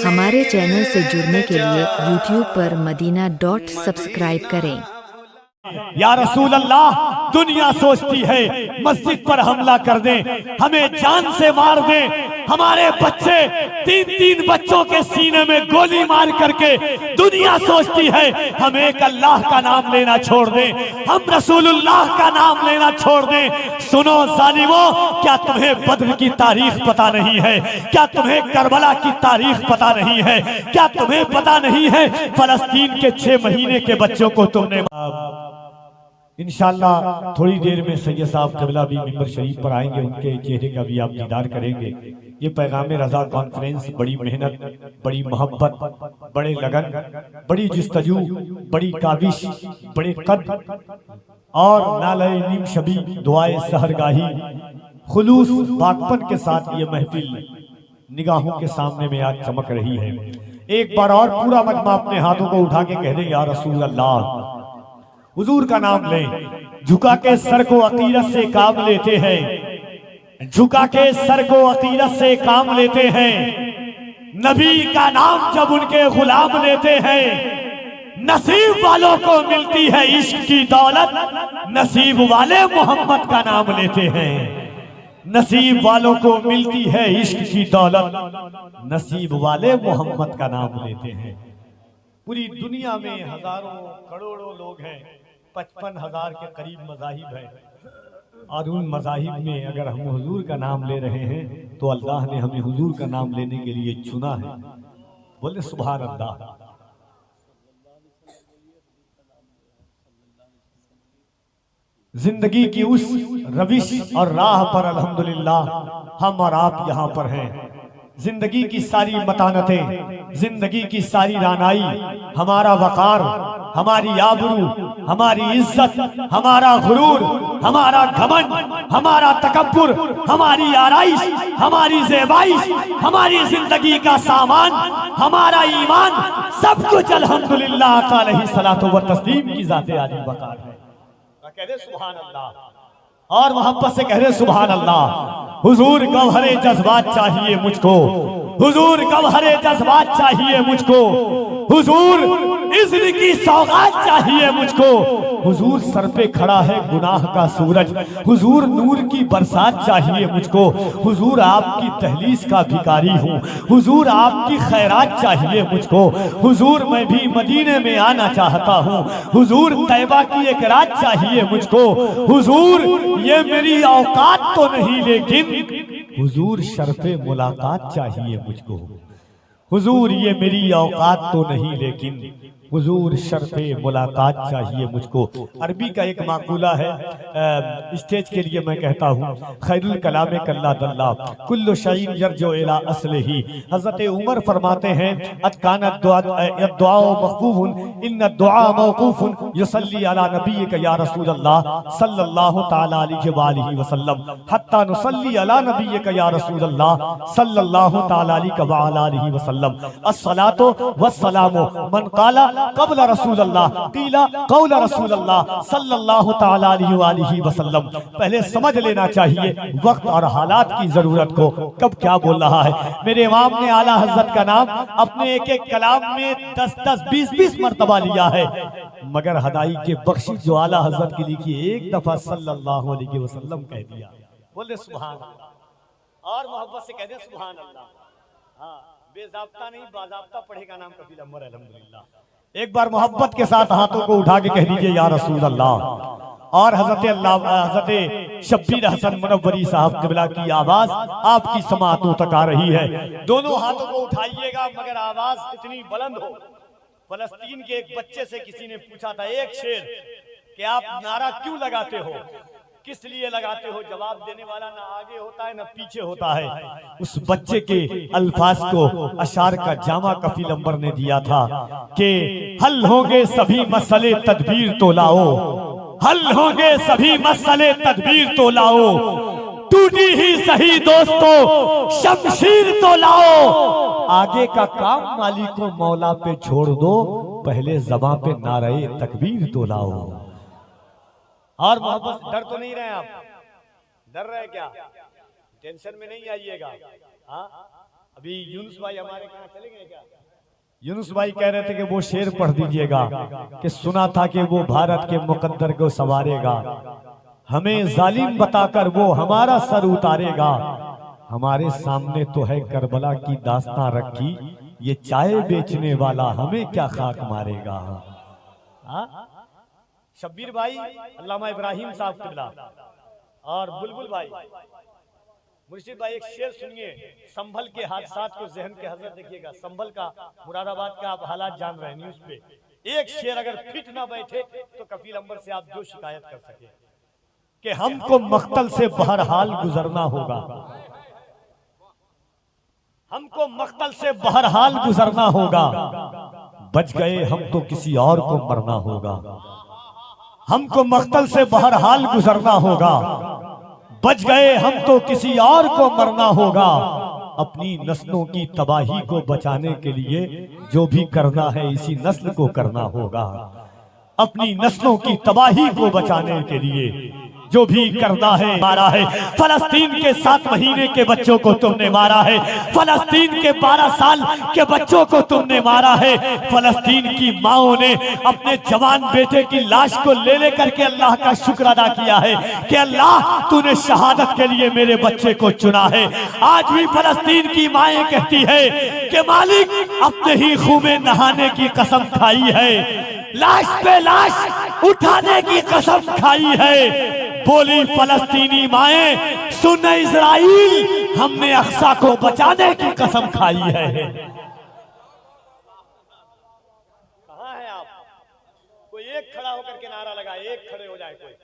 हमारे चैनल से जुड़ने के लिए YouTube पर मदीना.सब्सक्राइब करें। या रसूल अल्लाह, दुनिया सोचती है मस्जिद पर हमला कर दें, हमें जान से मार दें। हमारे बच्चे तीन बच्चों के सीने में गोली मार करके दुनिया सोचती है हम एक अल्लाह का नाम लेना छोड़ दें, हम रसूलुल्लाह का नाम लेना छोड़ दें। सुनो जालिमों, क्या तुम्हें बद्र की तारीख पता नहीं है? क्या तुम्हें करबला की तारीख पता नहीं है? क्या तुम्हें पता नहीं है फलस्तीन के 6 महीने के बच्चों को तुमने। इंशाअल्लाह थोड़ी देर में सैयद साहब क़िबला भी मिंबर शरीफ पर आएंगे, उनके चेहरे का भी आप दीदार करेंगे। ये पैगाम रज़ा कॉन्फ्रेंस बड़ी मेहनत, बड़ी मोहब्बत, बड़े लगन, बड़ी जुस्तजू, बड़ी काविश, बड़े कद और नाले नीम शबी दुआए सहरगाही खुलूस बागपन के साथ ये महफिल निगाहों के सामने में आज चमक रही है। एक बार और पूरा मजमा अपने हाथों को उठा के कह दे, या रसूल अल्लाह, हुजूर का नाम लें। झुका के सर को अकीदत से काम लेते हैं, झुका के सर को अकीदत से काम लेते हैं। नबी का नाम जब उनके गुलाम लेते हैं, नसीब वालों को मिलती है इश्क की दौलत, नसीब वाले मोहम्मद का नाम लेते हैं। नसीब वालों को मिलती है इश्क की दौलत, नसीब वाले मोहम्मद का नाम लेते हैं। पूरी दुनिया में हजारों करोड़ों लोग हैं, 55,000 के करीब मज़ाहिब हैं, और उन मज़ाहिब में अगर हम हुजूर का नाम ले रहे हैं तो अल्लाह ने हमें हुजूर का नाम लेने के लिए चुना है। बोले सुभान अल्लाह। जिंदगी की उस रविश और राह पर अल्हम्दुलिल्लाह हम और आप यहाँ पर हैं। जिंदगी की सारी मतानतें, जिंदगी की सारी रानाई, हमारा वकार, हमारी आबरू, हमारी इज्जत, हमारा गुरूर, हमारा घमंड, हमारा तकब्बुर, हमारी आराइश, हमारी ज़ेबाइश, हमारी जिंदगी का सामान, हमारा ईमान, सब कुछ अल्हम्दुलिल्लाह आका अलैहिस्सलातु व तस्लीम की ज़ाते आली वकार है। कह दे सुभान अल्लाह और मोहब्बत से कह रहे सुभान अल्लाह। हुजूर गौहरे जज्बात चाहिए मुझको, हुजूर गौहरे जज्बात चाहिए मुझको, हुजूर इज़्न की सौगात चाहिए मुझको। हुजूर सर पे खड़ा है गुनाह का सूरज, हुजूर नूर की बरसात चाहिए मुझको। हुजूर आपकी तहलीस का भिखारी हूँ, हुजूर आपकी खैरात चाहिए मुझको। हुजूर मैं भी मदीने में आना चाहता हूँ, हुजूर तैबा की एक रात चाहिए मुझको। हुजूर ये मेरी औकात तो नहीं, लेकिन हुजूर शर्फ़े मुलाकात चाहिए मुझको। हुजूर ये मेरी औकात तो नहीं, लेकिन हुजूर शर्फ़े मुलाकात चाहिए मुझको। अरबी का एक माकूला है, स्टेज के लिए मैं कहता हूँ, खैरुल कलाम कल्ला दल्ला कुल्लु शैइन यरजो इला अस्लिही। हज़रत उमर फरमाते हैं, अतकाना दुआ मक़फ़ूफ़ुन इन्ना दुआ मौक़ूफ़ुन युसल्ली अला नबिय्यिका या रसूल अल्लाह सल्लल्लाहु तआला अलैहि व आलिहि वसल्लम हत्ता नुसल्ली अला नबिय्यिका या रसूल अल्लाह सल्लल्लाहु तआला अलैहि वसल्लम। अस्सलातु वस्सलामु मन क़ाला क़ब्ल रसूल अल्लाह क़ीला क़ौल रसूल अल्लाह सल्लल्लाहु तआला अलैहि वसल्लम। पहले समझ लेना चाहिए वक्त और हालात की जरूरत को, कब क्या बोल रहा है। मेरे इमाम ने आला हज़रत का नाम अपने एक एक कलाम में 10-10, 20-20 मरतबा लिया है, मगर हदाई के बख्शी जो आला हज़रत की लिखी एक दफा सल्लल्लाहु अलैहि वसल्लम कह दिया। बोले सुभान अल्लाह और मोहब्बत से कह दे सुभान अल्लाह। हाँ, बेज़ाब्ता नहीं बाज़ाब्ता पढ़ेगा नाम कबील अमर अल्हम्दुलिल्लाह। एक बार मोहब्बत के साथ हाथों को उठा के कह दीजिए या रसूल अल्लाह। और हज़रत शब्बीर हसन मुनव्वरी साहब क़िबला की आवाज आपकी समाअतों तक आ रही है। दोनों हाथों को उठाइएगा मगर आवाज इतनी बुलंद हो। फलस्तीन के एक बच्चे से किसी ने पूछा था एक शेर कि आप नारा क्यों लगाते हो, किस लिए लगाते हो? जवाब देने वाला ना आगे होता है ना पीछे होता है। उस बच्चे के अल्फाज को अशार का जामा कफील अंबर ने दिया था कि हल होंगे सभी मसले तदबीर तो लाओ, हल होंगे सभी मसले तदबीर तो लाओ, टूटी ही सही दोस्तों शमशीर तो लाओ। आगे का काम मालिक को मौला पे छोड़ दो, पहले ज़बां पे नारे तकबीर तो लाओ। और मोहब्बत डर तो नहीं रहे आप? डर रहे क्या? टेंशन में नहीं आइएगा। हाँ, अभी यूनुस भाई हमारे कहाँ चले गए क्या? यूनुस भाई कह रहे थे कि वो शेर पढ़ दीजिएगा कि सुना था कि वो भारत के मुकद्दर को संवारेगा, हमें जालिम बताकर वो हमारा सर उतारेगा। हमारे सामने तो है करबला की दास्तां रखी, ये चाय बेचने वाला हमें क्या खाक मारेगा। शब्बीर भाई, अल्लामा इब्राहिम साहब किबला और बुलबुल भाई, मुर्शिद भाई एक शेर सुनिए। संभल के हादसात को जहन के हजर देखिएगा। संभल का, मुरादाबाद का आप हालात जान रहे हैं न्यूज पे। एक शेर अगर फिट ना बैठे तो कफील अंबर से आप जो शिकायत कर सके कि हमको मख्तल से बहरहाल गुजरना होगा, हमको मख्तल से बहरहाल गुजरना होगा, बच गए हम तो किसी और को मरना होगा। हमको मख्तल से बहरहाल गुजरना होगा, बच गए हम तो किसी और को मरना होगा। अपनी नस्लों की तबाही को बचाने के लिए जो भी करना है इसी नस्ल को करना होगा। अपनी नस्लों की तबाही को बचाने के लिए जो भी करना है मारा है। फलस्तीन के 7 महीने के बच्चों को तुमने मारा है, फलस्तीन के 12 साल के बच्चों को तुमने मारा है। फलस्तीन की माओं ने अपने जवान बेटे की लाश को ले लेकर के अल्लाह का शुक्र अदा किया है कि अल्लाह तूने शहादत के लिए मेरे बच्चे को चुना है। आज भी फलस्तीन की माएं कहती है कि मालिक अपने ही खून में नहाने की कसम खाई है, लाश पे लाश उठाने की कसम खाई है। बोली फलस्तीनी माएं, सुन इजराइल, हमने अक्सा को बचाने की कसम खाई है। कहां है आप? कोई एक खड़ा होकर के नारा लगाए, एक खड़े हो जाए कोई।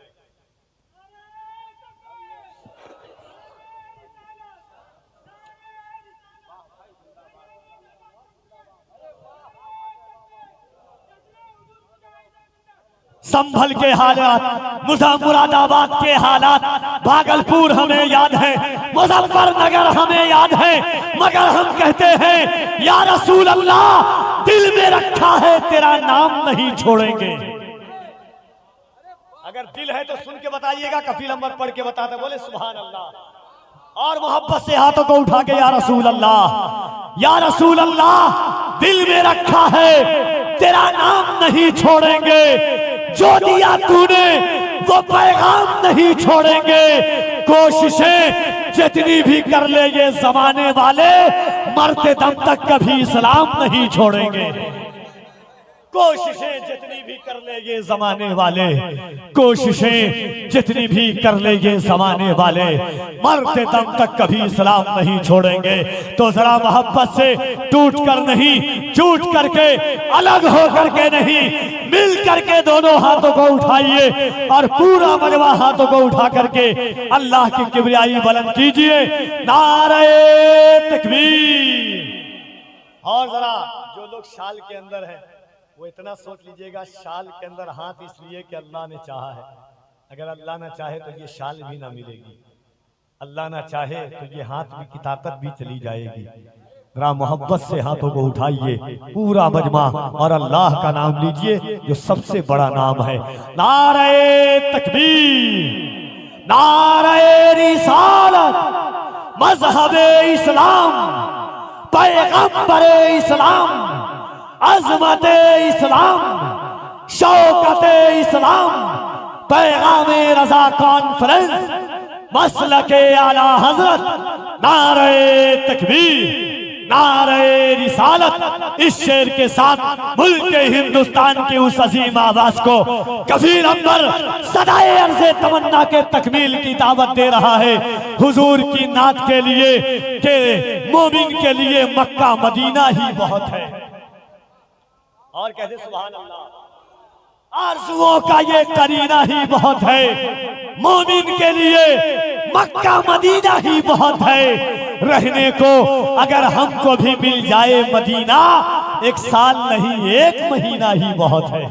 संभल के हालात, मुरादाबाद के हालात, भागलपुर हमें याद है, मुजफ्फरनगर हमें याद है, मगर हम कहते हैं या रसूल अल्लाह, दिल में रखा है तेरा नाम नहीं छोड़ेंगे। अगर दिल है तो सुन के बताइएगा, कफील अंबर पढ़ के बताते, बोले सुभान अल्लाह और मोहब्बत से हाथों को उठा के या रसूल अल्लाह, या रसूल अल्लाह, दिल में रखा है तेरा नाम नहीं छोड़ेंगे। जो दिया तूने वो पैगाम नहीं छोड़ेंगे। कोशिशें जितनी भी कर ले ये जमाने वाले, मरते दम तक कभी इस्लाम नहीं छोड़ेंगे। कोशिशें जितनी भी कर ले ये जमाने वाले, कोशिशें जितनी भी कर ले ये जमाने वाले, मरते दम तक कभी इस्लाम नहीं छोड़ेंगे। तो जरा मोहब्बत से टूट कर नहीं, टूट करके, अलग हो करके नहीं, मिल करके दोनों हाथों को उठाइए और पूरा मजमा हाथों को उठा करके अल्लाह की किबरियाई बुलंद कीजिए। नारे तकबीर। और जरा जो लोग शाल के अंदर है वो इतना सोच लीजिएगा, शाल के अंदर हाथ इसलिए कि अल्लाह ने चाहा है। अगर अल्लाह ना चाहे तो ये शाल भी ना मिलेगी, अल्लाह ना चाहे तो ये हाथ भी की ताकत भी चली जाएगी। जरा मोहब्बत से हाथों को उठाइए पूरा मजमा और अल्लाह का नाम लीजिए जो सबसे बड़ा नाम है। नारे तकबीर, नारे रिसालत, मजहबे इस्लाम, पैगंबरे इस्लाम, अज़मते इस्लाम, शौकते इस्लाम, पैगामे रज़ा कॉन्फ्रेंस, मसलके आला हजरत, नारे तकबीर, नारे रिसालत। इस शेर के साथ मुल्क हिंदुस्तान की उस अजीम आवाज को कफील अंबर सदाए अर्ज़े तमन्ना के तकमील की दावत दे रहा है। हुजूर की नात के लिए के मोमिन के लिए मक्का मदीना ही बहुत है। और कहते सुभान अल्लाह, आरज़ुओं का ये करीना ही बहुत है। मोमिन के लिए मक्का मदीना ही बहुत है। रहने को अगर हमको भी मिल जाए मदीना, 1 साल नहीं 1 महीना ही बहुत है।